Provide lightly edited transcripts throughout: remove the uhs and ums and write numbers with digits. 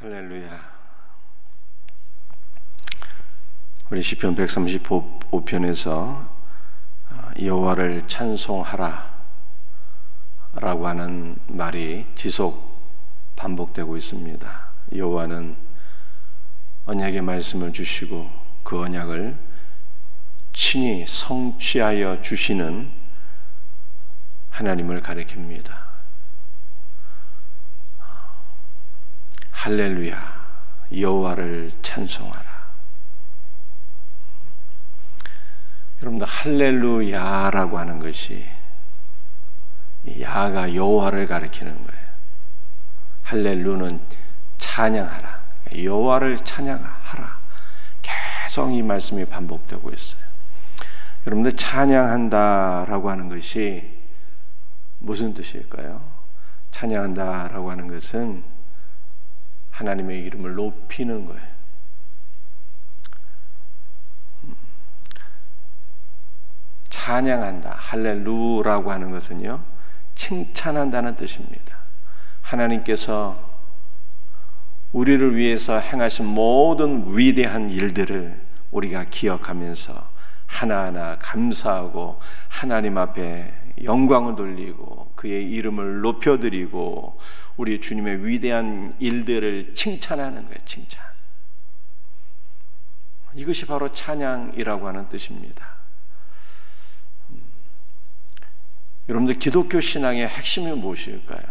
할렐루야. 우리 시편 135편에서 여호와를 찬송하라 라고 하는 말이 지속 반복되고 있습니다. 여호와는 언약의 말씀을 주시고 그 언약을 친히 성취하여 주시는 하나님을 가리킵니다. 할렐루야, 여호와를 찬송하라. 여러분들, 할렐루야라고 하는 것이 야가 여호와를 가리키는 거예요. 할렐루는 찬양하라, 여호와를 찬양하라. 계속 이 말씀이 반복되고 있어요. 여러분들, 찬양한다라고 하는 것이 무슨 뜻일까요? 찬양한다라고 하는 것은 하나님의 이름을 높이는 거예요. 찬양한다, 할렐루라고 하는 것은요, 칭찬한다는 뜻입니다. 하나님께서 우리를 위해서 행하신 모든 위대한 일들을 우리가 기억하면서 하나하나 감사하고 하나님 앞에 영광을 돌리고 그의 이름을 높여드리고 우리 주님의 위대한 일들을 칭찬하는 거예요. 칭찬. 이것이 바로 찬양이라고 하는 뜻입니다. 여러분들, 기독교 신앙의 핵심이 무엇일까요?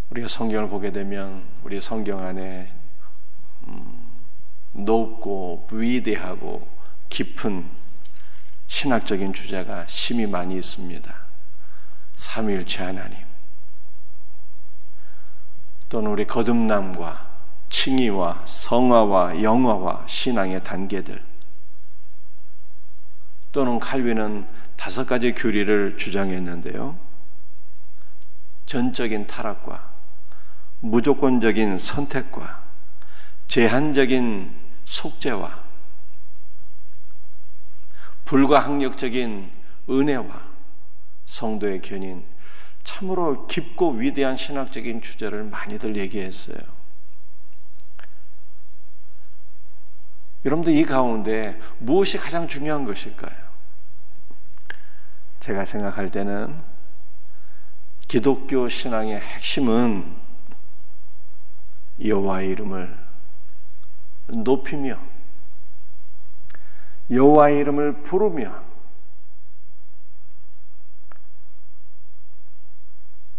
우리가 성경을 보게 되면 우리 성경 안에 높고 위대하고 깊은 신학적인 주제가 심히 많이 있습니다. 삼위일체 하나님, 또는 우리 거듭남과 칭의와 성화와 영화와 신앙의 단계들, 또는 칼빈은 5가지 교리를 주장했는데요. 전적인 타락과 무조건적인 선택과 제한적인 속죄와 불가항력적인 은혜와 성도의 견인, 참으로 깊고 위대한 신학적인 주제를 많이들 얘기했어요. 여러분들, 이 가운데 무엇이 가장 중요한 것일까요? 제가 생각할 때는 기독교 신앙의 핵심은 여호와의 이름을 높이며 여호와의 이름을 부르며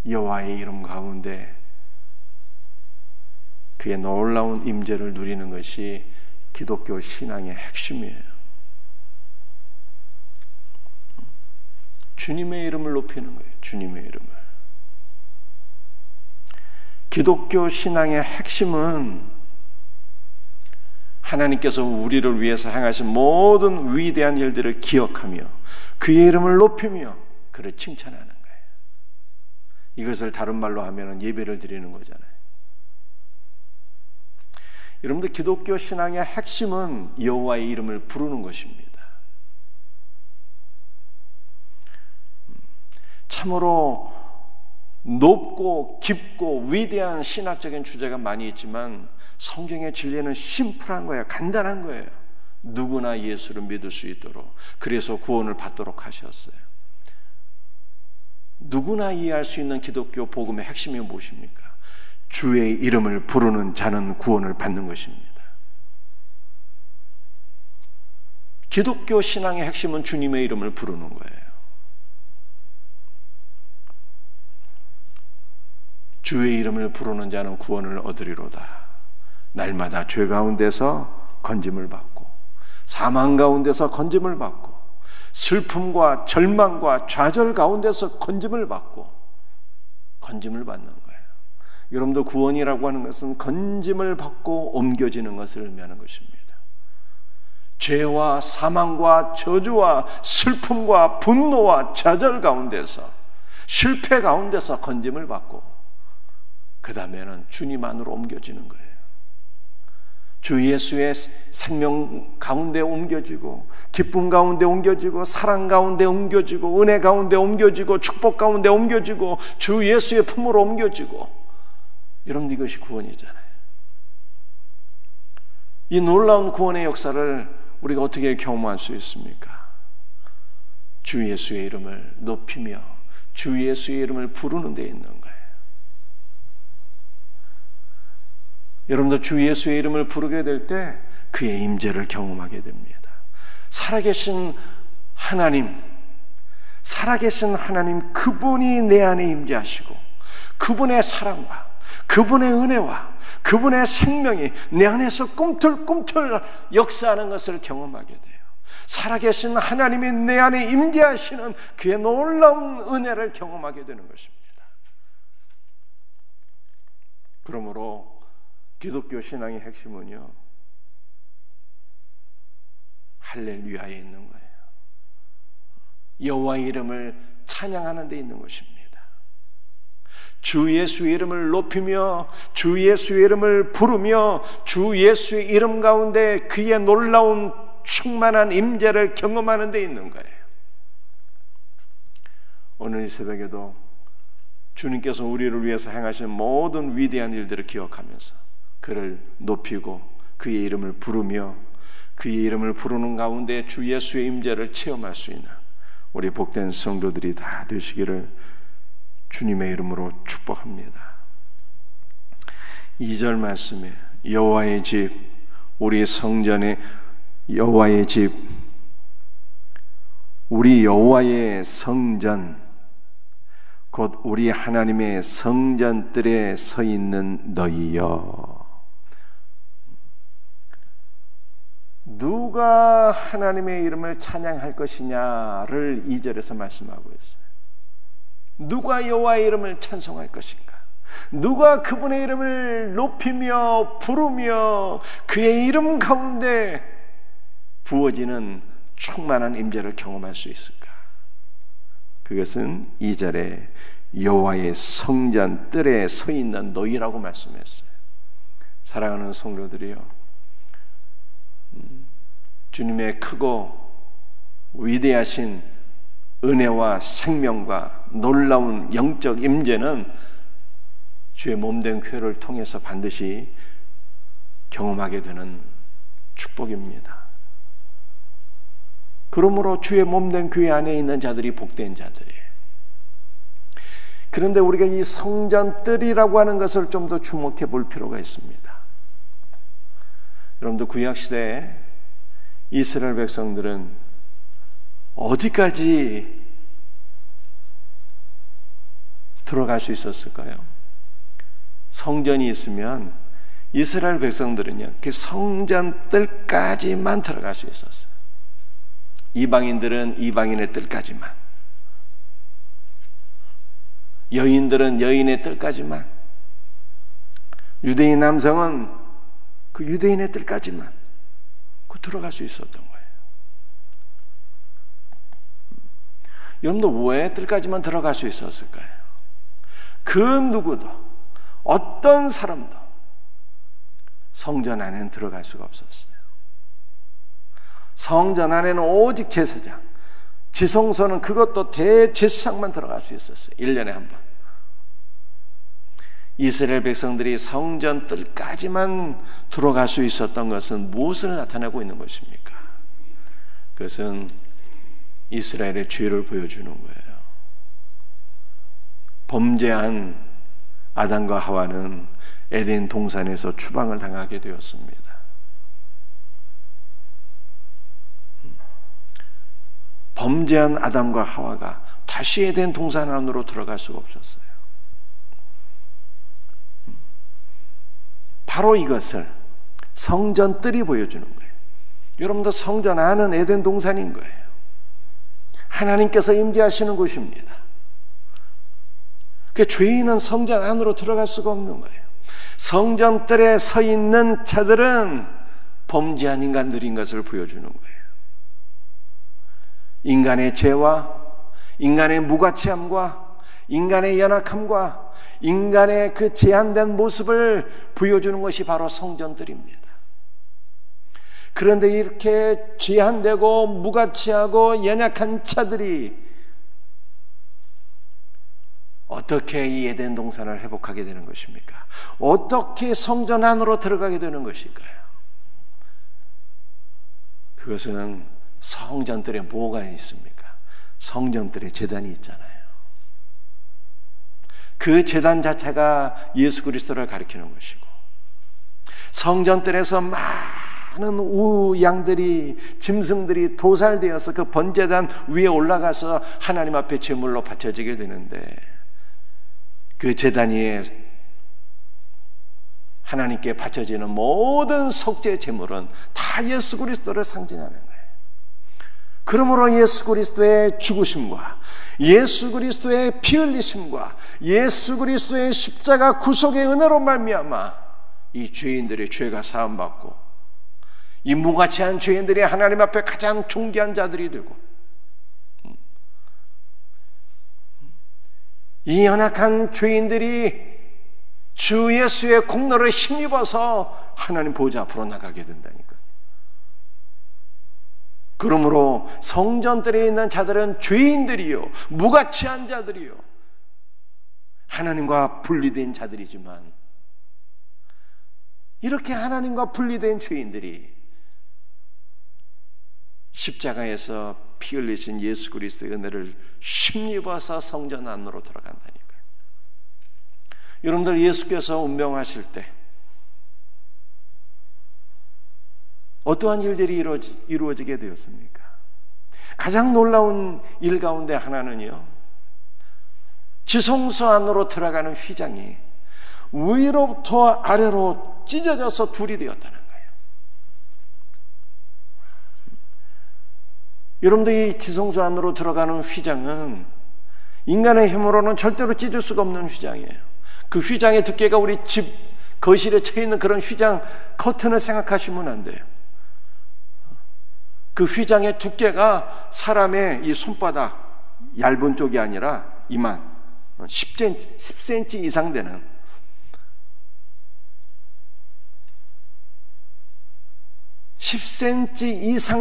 여호와의 이름 가운데 그의 놀라운 임재를 누리는 것이 기독교 신앙의 핵심이에요. 주님의 이름을 높이는 거예요. 주님의 이름을. 기독교 신앙의 핵심은 하나님께서 우리를 위해서 행하신 모든 위대한 일들을 기억하며 그의 이름을 높이며 그를 칭찬하는 거예요. 이것을 다른 말로 하면 예배를 드리는 거잖아요. 여러분들, 기독교 신앙의 핵심은 여호와의 이름을 부르는 것입니다. 참으로 높고 깊고 위대한 신학적인 주제가 많이 있지만 성경의 진리는 심플한 거예요. 간단한 거예요. 누구나 예수를 믿을 수 있도록, 그래서 구원을 받도록 하셨어요. 누구나 이해할 수 있는 기독교 복음의 핵심이 무엇입니까? 주의 이름을 부르는 자는 구원을 받는 것입니다. 기독교 신앙의 핵심은 주님의 이름을 부르는 거예요. 주의 이름을 부르는 자는 구원을 얻으리로다. 날마다 죄 가운데서 건짐을 받고 사망 가운데서 건짐을 받고 슬픔과 절망과 좌절 가운데서 건짐을 받고 건짐을 받는 거예요. 여러분들, 구원이라고 하는 것은 건짐을 받고 옮겨지는 것을 의미하는 것입니다. 죄와 사망과 저주와 슬픔과 분노와 좌절 가운데서 실패 가운데서 건짐을 받고 그 다음에는 주님 안으로 옮겨지는 거예요. 주 예수의 생명 가운데 옮겨지고, 기쁨 가운데 옮겨지고, 사랑 가운데 옮겨지고, 은혜 가운데 옮겨지고, 축복 가운데 옮겨지고, 주 예수의 품으로 옮겨지고. 여러분, 이것이 구원이잖아요. 이 놀라운 구원의 역사를 우리가 어떻게 경험할 수 있습니까? 주 예수의 이름을 높이며 주 예수의 이름을 부르는 데 있는 거예요. 여러분도 주 예수의 이름을 부르게 될 때 그의 임재를 경험하게 됩니다. 살아계신 하나님, 그분이 내 안에 임재하시고, 그분의 사랑과 그분의 은혜와 그분의 생명이 내 안에서 꿈틀꿈틀 역사하는 것을 경험하게 돼요. 살아계신 하나님이 내 안에 임재하시는 그의 놀라운 은혜를 경험하게 되는 것입니다. 그러므로 기독교 신앙의 핵심은요, 할렐루야에 있는 거예요. 여호와의 이름을 찬양하는 데 있는 것입니다. 주 예수의 이름을 높이며 주 예수의 이름을 부르며 주 예수의 이름 가운데 그의 놀라운 충만한 임재를 경험하는 데 있는 거예요. 오늘 이 새벽에도 주님께서 우리를 위해서 행하신 모든 위대한 일들을 기억하면서 그를 높이고 그의 이름을 부르며 그의 이름을 부르는 가운데 주 예수의 임재를 체험할 수 있는 우리 복된 성도들이 다 되시기를 주님의 이름으로 축복합니다. 2절 말씀에 여호와의 집, 우리 성전의 여호와의 집, 우리 여호와의 성전, 곧 우리 하나님의 성전들에 서 있는 너희여. 누가 하나님의 이름을 찬양할 것이냐를 2절에서 말씀하고 있어요. 누가 여호와의 이름을 찬송할 것인가? 누가 그분의 이름을 높이며 부르며 그의 이름 가운데 부어지는 충만한 임재를 경험할 수 있을까? 그것은 2절에 여호와의 성전 뜰에 서 있는 너희라고 말씀했어요. 사랑하는 성도들이요, 주님의 크고 위대하신 은혜와 생명과 놀라운 영적 임재는 주의 몸된 교회를 통해서 반드시 경험하게 되는 축복입니다. 그러므로 주의 몸된 교회 안에 있는 자들이 복된 자들이에요. 그런데 우리가 이 성전뜰이라고 하는 것을 좀 더 주목해 볼 필요가 있습니다. 여러분들, 구약시대에 이스라엘 백성들은 어디까지 들어갈 수 있었을까요? 성전이 있으면 이스라엘 백성들은요, 그 성전 뜰까지만 들어갈 수 있었어요. 이방인들은 이방인의 뜰까지만, 여인들은 여인의 뜰까지만, 유대인 남성은 그 유대인의 뜰까지만 그 들어갈 수 있었던 거예요. 여러분도 왜 뜰까지만 들어갈 수 있었을까요? 그 누구도, 어떤 사람도 성전 안에는 들어갈 수가 없었어요. 성전 안에는 오직 제사장, 지성소는 그것도 대제사장만 들어갈 수 있었어요. 1년에 한 번. 이스라엘 백성들이 성전 뜰까지만 들어갈 수 있었던 것은 무엇을 나타내고 있는 것입니까? 그것은 이스라엘의 죄를 보여주는 거예요. 범죄한 아담과 하와는 에덴 동산에서 추방을 당하게 되었습니다. 범죄한 아담과 하와가 다시 에덴 동산 안으로 들어갈 수가 없었어요. 바로 이것을 성전 뜰이 보여주는 거예요. 여러분들, 성전 안은 에덴 동산인 거예요. 하나님께서 임재하시는 곳입니다. 그 죄인은 성전 안으로 들어갈 수가 없는 거예요. 성전 뜰에 서 있는 자들은 범죄한 인간들인 것을 보여주는 거예요. 인간의 죄와 인간의 무가치함과 인간의 연약함과 인간의 그 제한된 모습을 보여주는 것이 바로 성전들입니다. 그런데 이렇게 제한되고 무가치하고 연약한 자들이 어떻게 이 에덴 동산을 회복하게 되는 것입니까? 어떻게 성전 안으로 들어가게 되는 것일까요? 그것은 성전들에 뭐가 있습니까? 성전들의 제단이 있잖아요. 그 제단 자체가 예수 그리스도를 가리키는 것이고, 성전들에서 많은 우양들이, 짐승들이 도살되어서 그 번제단 위에 올라가서 하나님 앞에 제물로 바쳐지게 되는데, 그 제단 위에 하나님께 바쳐지는 모든 속죄 제물은 다 예수 그리스도를 상징하는 거예요. 그러므로 예수 그리스도의 죽으심과 예수 그리스도의 피 흘리심과 예수 그리스도의 십자가 구속의 은혜로 말미암아 이 죄인들의 죄가 사함받고, 이 무가치한 죄인들이 하나님 앞에 가장 존귀한 자들이 되고, 이 연약한 죄인들이 주 예수의 공로를 힘입어서 하나님 보좌 앞으로 나가게 된다니까. 그러므로 성전들에 있는 자들은 죄인들이요, 무가치한 자들이요, 하나님과 분리된 자들이지만, 이렇게 하나님과 분리된 죄인들이 십자가에서 피 흘리신 예수 그리스도의 은혜를 힘입어서 성전 안으로 들어간다니까요. 여러분들, 예수께서 운명하실 때 어떠한 일들이 이루어지게 되었습니까? 가장 놀라운 일 가운데 하나는요, 지성소 안으로 들어가는 휘장이 위로부터 아래로 찢어져서 둘이 되었다는 거예요. 여러분들, 이 지성소 안으로 들어가는 휘장은 인간의 힘으로는 절대로 찢을 수가 없는 휘장이에요. 그 휘장의 두께가 우리 집 거실에 쳐있는 그런 휘장 커튼을 생각하시면 안 돼요. 그 휘장의 두께가 사람의 이 손바닥 얇은 쪽이 아니라 이만 10cm 이상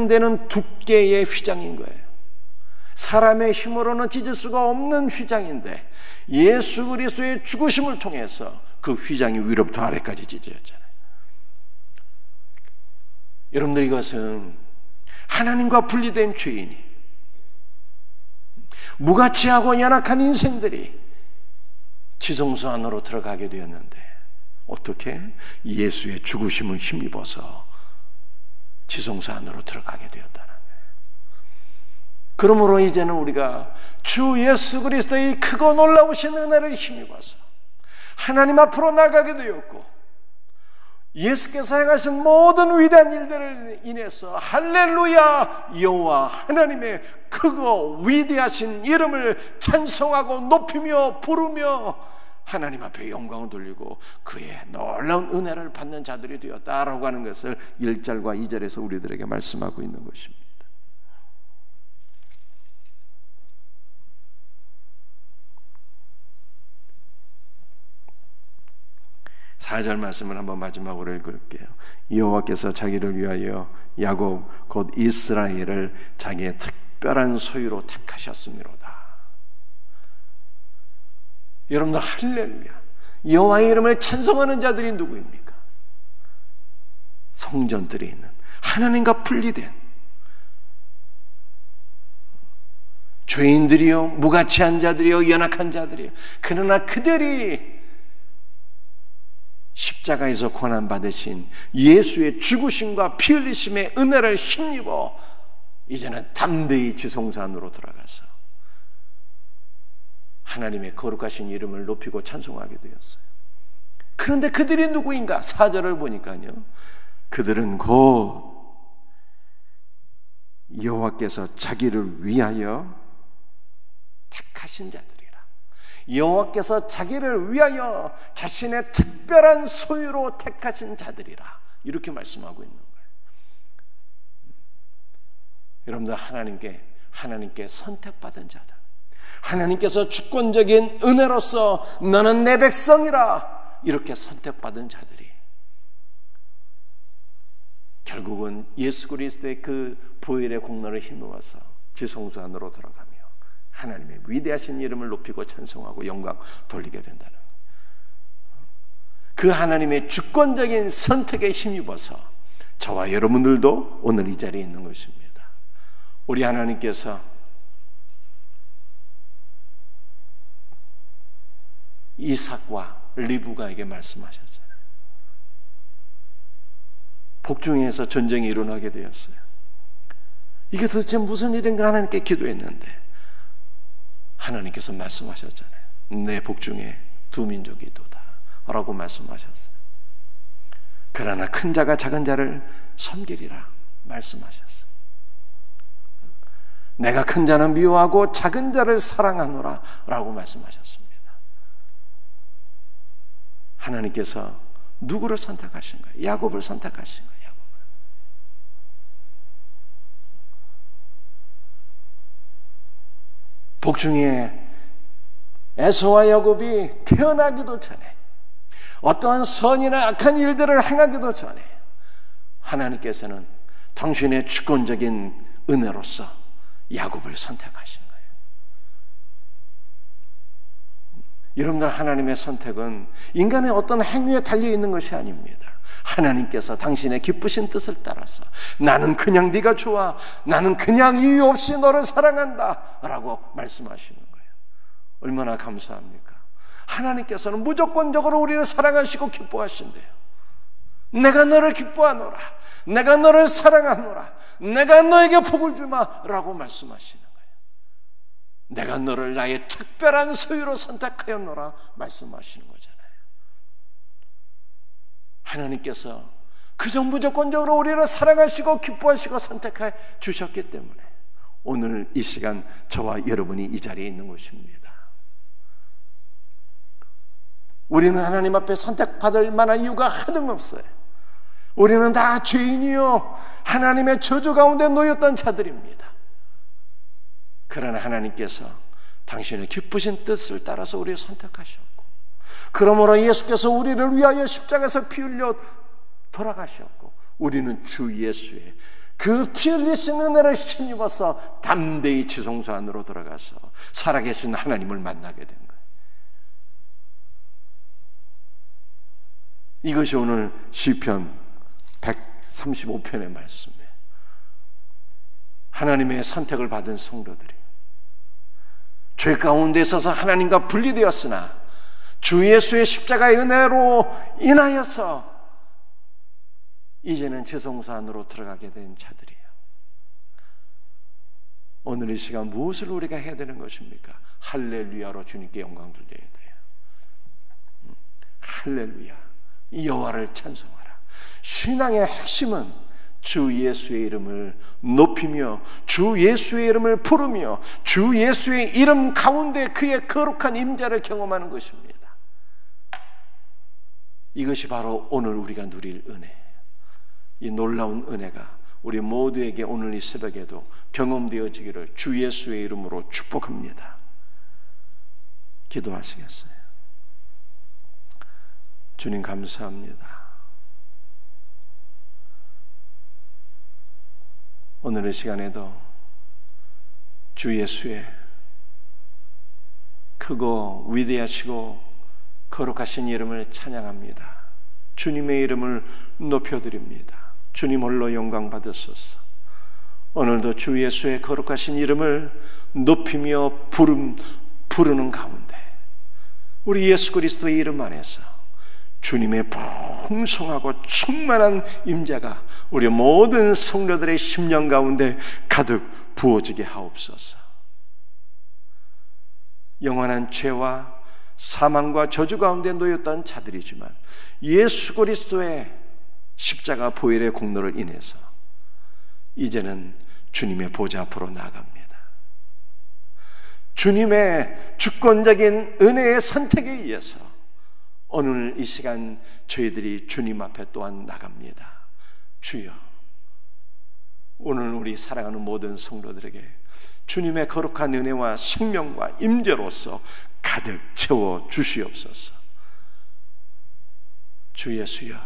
되는, 두께의 휘장인 거예요. 사람의 힘으로는 찢을 수가 없는 휘장인데, 예수 그리스도의 죽으심을 통해서 그 휘장이 위로부터 아래까지 찢어졌잖아요. 여러분들, 이것은 하나님과 분리된 죄인이, 무가치하고 연약한 인생들이 지성소 안으로 들어가게 되었는데, 어떻게? 예수의 죽으심을 힘입어서 지성소 안으로 들어가게 되었다는 거예요. 그러므로 이제는 우리가 주 예수 그리스도의 크고 놀라우신 은혜를 힘입어서 하나님 앞으로 나가게 되었고, 예수께서 행하신 모든 위대한 일들을 인해서 할렐루야, 여호와 하나님의 크고 위대하신 이름을 찬송하고 높이며 부르며 하나님 앞에 영광을 돌리고 그의 놀라운 은혜를 받는 자들이 되었다라고 하는 것을 1절과 2절에서 우리들에게 말씀하고 있는 것입니다. 4절 말씀을 한번 마지막으로 읽을게요. 여호와께서 자기를 위하여 야곱 곧 이스라엘을 자기의 특별한 소유로 택하셨음이로다. 여러분들, 할렐루야, 여호와의 이름을 찬송하는 자들이 누구입니까? 성전들에 있는 하나님과 분리된 죄인들이요, 무가치한 자들이요, 연약한 자들이요. 그러나 그들이 십자가에서 고난받으신 예수의 죽으심과 피 흘리심의 은혜를 힘입어 이제는 담대히 지성소 안으로 들어가서 하나님의 거룩하신 이름을 높이고 찬송하게 되었어요. 그런데 그들이 누구인가? 4절을 보니까요, 그들은 곧 여호와께서 자기를 위하여 택하신 자들이라. 여호와께서 자기를 위하여 자신의 특별한 소유로 택하신 자들이라, 이렇게 말씀하고 있는 거예요. 여러분들, 하나님께 선택받은 자들, 하나님께서 주권적인 은혜로서 너는 내 백성이라 이렇게 선택받은 자들이 결국은 예수 그리스도의 그 보혈의 공로를 힘입어서 지성소 안으로 들어가며 하나님의 위대하신 이름을 높이고 찬송하고 영광 돌리게 된다는 그 하나님의 주권적인 선택에 힘입어서 저와 여러분들도 오늘 이 자리에 있는 것입니다. 우리 하나님께서 이삭과 리브가에게 말씀하셨잖아요. 복중에서 전쟁이 일어나게 되었어요. 이게 도대체 무슨 일인가 하나님께 기도했는데 하나님께서 말씀하셨잖아요. 내 복중에 두 민족이 있도다 라고 말씀하셨어요. 그러나 큰 자가 작은 자를 섬기리라 말씀하셨어요. 내가 큰 자는 미워하고 작은 자를 사랑하노라 라고 말씀하셨습니다. 하나님께서 누구를 선택하신 거예요? 야곱을 선택하신 거예요. 야곱을. 복중에 에서와 야곱이 태어나기도 전에 어떠한 선이나 악한 일들을 행하기도 전에 하나님께서는 당신의 주권적인 은혜로서 야곱을 선택하신 거예요. 여러분들, 하나님의 선택은 인간의 어떤 행위에 달려있는 것이 아닙니다. 하나님께서 당신의 기쁘신 뜻을 따라서 나는 그냥 네가 좋아, 나는 그냥 이유 없이 너를 사랑한다 라고 말씀하시는 거예요. 얼마나 감사합니까? 하나님께서는 무조건적으로 우리를 사랑하시고 기뻐하신대요. 내가 너를 기뻐하노라, 내가 너를 사랑하노라, 내가 너에게 복을 주마 라고 말씀하시는 거예요. 내가 너를 나의 특별한 소유로 선택하였노라 말씀하시는 거잖아요. 하나님께서 그저 무조건적으로 우리를 사랑하시고 기뻐하시고 선택해 주셨기 때문에 오늘 이 시간 저와 여러분이 이 자리에 있는 것입니다. 우리는 하나님 앞에 선택받을 만한 이유가 하등없어요. 우리는 다 죄인이요 하나님의 저주 가운데 놓였던 자들입니다. 그러나 하나님께서 당신의 기쁘신 뜻을 따라서 우리를 선택하셨고, 그러므로 예수께서 우리를 위하여 십자가에서 피 흘려 돌아가셨고, 우리는 주 예수의 그 피 흘리신 은혜를 힘입어서 담대히 지성소 안으로 들어가서 살아계신 하나님을 만나게 된 거예요. 이것이 오늘 시편 135편의 말씀이에요. 하나님의 선택을 받은 성도들이 죄 가운데 있어서 하나님과 분리되었으나 주 예수의 십자가의 은혜로 인하여서 이제는 지성소 안으로 들어가게 된 자들이에요. 오늘 이 시간 무엇을 우리가 해야 되는 것입니까? 할렐루야로 주님께 영광 돌려야 돼요. 할렐루야, 여호와를 찬송하라. 신앙의 핵심은 주 예수의 이름을 높이며 주 예수의 이름을 부르며 주 예수의 이름 가운데 그의 거룩한 임재를 경험하는 것입니다. 이것이 바로 오늘 우리가 누릴 은혜예요. 이 놀라운 은혜가 우리 모두에게 오늘 이 새벽에도 경험되어지기를 주 예수의 이름으로 축복합니다. 기도하시겠어요? 주님 감사합니다. 오늘 이 시간에도 주 예수의 크고 위대하시고 거룩하신 이름을 찬양합니다. 주님의 이름을 높여드립니다. 주님 홀로 영광 받으소서. 오늘도 주 예수의 거룩하신 이름을 높이며 부르는 가운데 우리 예수 그리스도의 이름 안에서 주님의 풍성하고 충만한 임재가 우리 모든 성도들의 심령 가운데 가득 부어지게 하옵소서. 영원한 죄와 사망과 저주 가운데 놓였던 자들이지만 예수 그리스도의 십자가 보혈의 공로를 인해서 이제는 주님의 보좌 앞으로 나아갑니다. 주님의 주권적인 은혜의 선택에 의해서 오늘 이 시간 저희들이 주님 앞에 또한 나갑니다. 주여, 오늘 우리 사랑하는 모든 성도들에게 주님의 거룩한 은혜와 생명과 임재로서 가득 채워 주시옵소서. 주 예수여,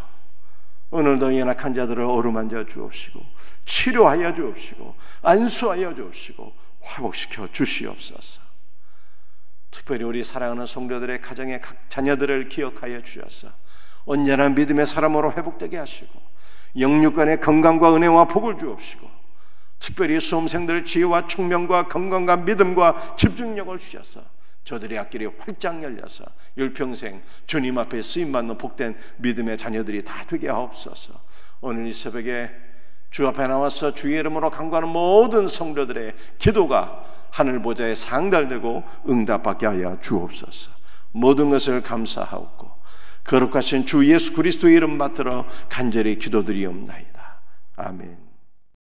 오늘도 연약한 자들을 어루만져 주옵시고 치료하여 주옵시고 안수하여 주옵시고 회복시켜 주시옵소서. 특별히 우리 사랑하는 성도들의 가정의 각 자녀들을 기억하여 주셔서 온전한 믿음의 사람으로 회복되게 하시고 영육간의 건강과 은혜와 복을 주옵시고 특별히 수험생들 지혜와 총명과 건강과 믿음과 집중력을 주셔서 저들의 앞길이 활짝 열려서 일평생 주님 앞에 쓰임받는 복된 믿음의 자녀들이 다 되게 하옵소서. 오늘 이 새벽에 주 앞에 나와서 주의 이름으로 간구하는 모든 성도들의 기도가 하늘 보좌에 상달되고 응답받게 하여 주옵소서. 모든 것을 감사하옵고 거룩하신 주 예수 그리스도의 이름 받들어 간절히 기도드리옵나이다. 아멘.